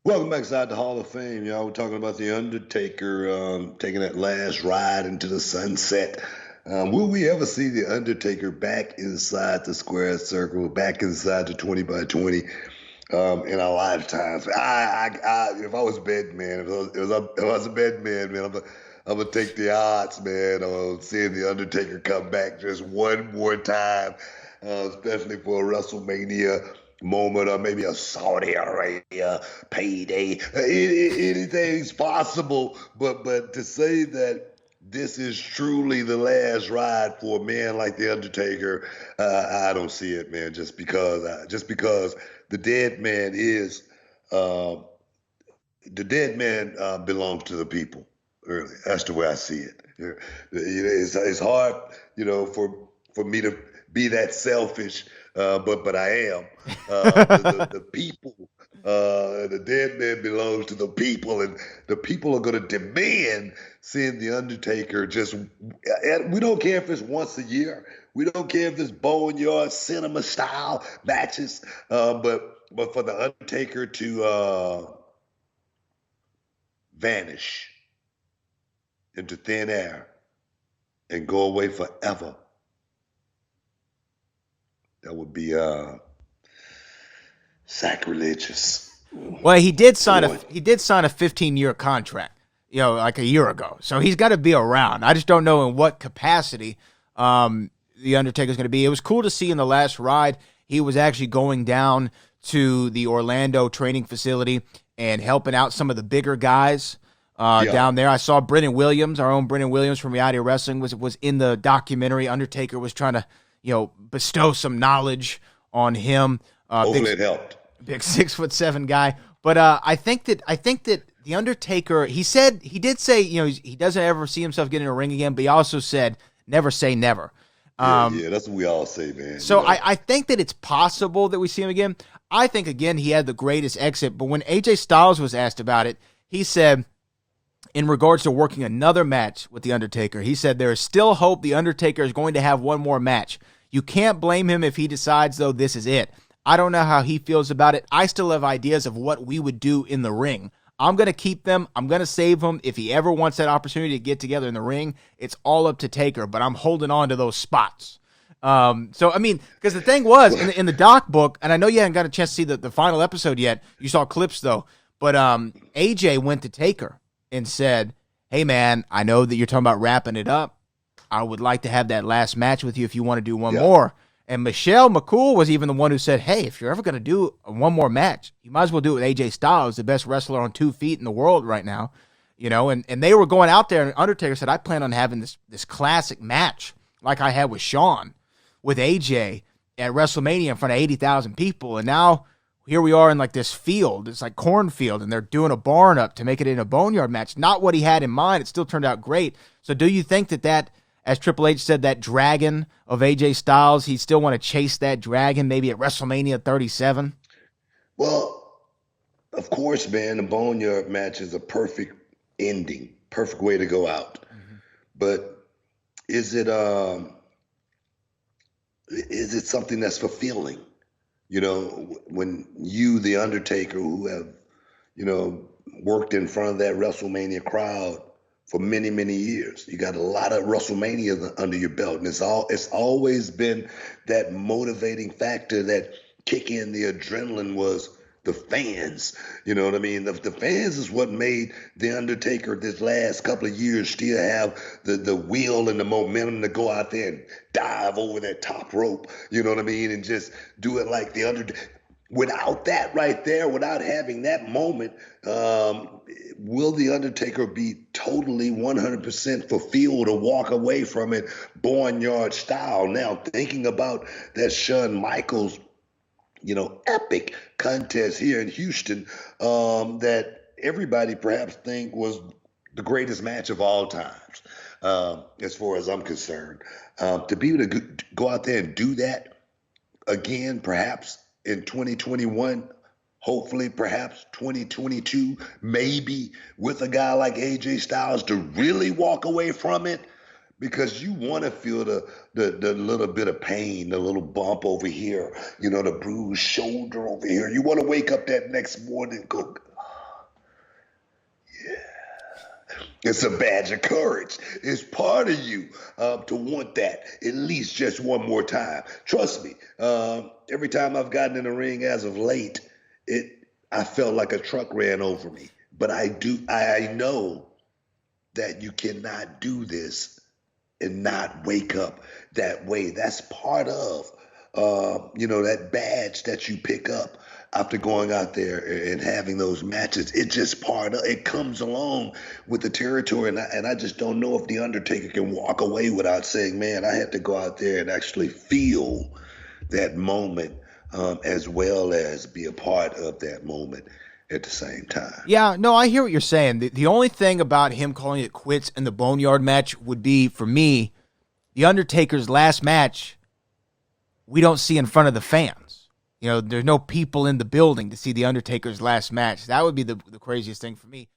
Welcome back inside the Hall of Fame, y'all. We're talking about the Undertaker taking that last ride into the sunset. Will we ever see the Undertaker back inside the square circle, back inside the 20 by 20 in our lifetimes? If I was a betting man, if I was a betting man, I'm gonna take the odds, man, on seeing the Undertaker come back just one more time, especially for a WrestleMania moment or maybe a Saudi Arabia payday. Anything's possible, but to say that this is truly the last ride for a man like the Undertaker, I don't see it, man. Just because the dead man is uh, the dead man belongs to the people. Really, that's the way I see it. It's hard, for me to be that selfish, but I am. The people, the dead man belongs to the people, and the people are going to demand seeing the Undertaker. And we don't care if it's once a year. We don't care if it's boneyard cinema style matches. But for the Undertaker to vanish into thin air and go away forever, that would be sacrilegious. Well, Boy. he did sign a 15-year contract, like a year ago. So he's got to be around. I just don't know in what capacity the Undertaker's going to be. It was cool to see in the last ride he was actually going down to the Orlando training facility and helping out some of the bigger guys Yeah. down there. I saw Brendan Williams, our own Brendan Williams from Reality Wrestling, was in the documentary. Undertaker was trying to, bestow some knowledge on him. Hopefully it helped. Big 6'7" guy. But I think that the Undertaker, he did say, he doesn't ever see himself getting in a ring again, but he also said never say never. Yeah, that's what we all say, man. So I think that it's possible that we see him again. I think again he had the greatest exit, but when AJ Styles was asked about it, he said, in regards to working another match with The Undertaker, he said there is still hope The Undertaker is going to have one more match. You can't blame him if he decides, though, this is it. I don't know how he feels about it. I still have ideas of what we would do in the ring. I'm going to keep them. I'm going to save them. If he ever wants that opportunity to get together in the ring, it's all up to Taker, but I'm holding on to those spots. Because the thing was, in the doc book, and I know you haven't got a chance to see the final episode yet. You saw clips, though. But AJ went to Taker and said, hey, man, I know that you're talking about wrapping it up. I would like to have that last match with you if you want to do one more. And Michelle McCool was even the one who said, hey, if you're ever going to do one more match, you might as well do it with AJ Styles, the best wrestler on 2 feet in the world right now. And they were going out there, and Undertaker said, I plan on having this classic match like I had with Shawn, with AJ at WrestleMania in front of 80,000 people. And now here we are in like this field. It's like cornfield, and they're doing a barn up to make it in a boneyard match. Not what he had in mind. It still turned out great. So do you think that, as Triple H said, that dragon of AJ Styles, he still want to chase that dragon maybe at WrestleMania 37? Well, of course, man, the boneyard match is a perfect ending, perfect way to go out. But is it something that's fulfilling? When you, the Undertaker, who have, worked in front of that WrestleMania crowd for many, many years. You got a lot of WrestleMania under your belt, and it's always been that motivating factor, that kick in the adrenaline was the fans. You know what I mean? The fans is what made the Undertaker this last couple of years still have the will and the momentum to go out there and dive over that top rope. You know what I mean? And just do it like the Undertaker. Without that right there, without having that moment, will the Undertaker be totally 100% fulfilled or walk away from it barnyard style? Now, thinking about that Shawn Michaels, epic contest here in Houston, that everybody perhaps think was the greatest match of all times, as far as I'm concerned. To be able to go out there and do that again, perhaps in 2021, hopefully perhaps 2022, maybe with a guy like AJ Styles, to really walk away from it, because you want to feel the little bit of pain, the little bump over here, the bruised shoulder over here. You want to wake up that next morning and go, It's a badge of courage. It's part of you to want that at least just one more time. Trust me. Every time I've gotten in the ring as of late, I felt like a truck ran over me. But I know that you cannot do this and not wake up that way. That's part of, that badge that you pick up after going out there and having those matches. It's just part of it, comes along with the territory. And I just don't know if The Undertaker can walk away without saying, man, I had to go out there and actually feel that moment as well as be a part of that moment at the same time. Yeah, no, I hear what you're saying. The only thing about him calling it quits in the Boneyard match would be, for me, The Undertaker's last match we don't see in front of the fans. There's no people in the building to see The Undertaker's last match. That would be the craziest thing for me.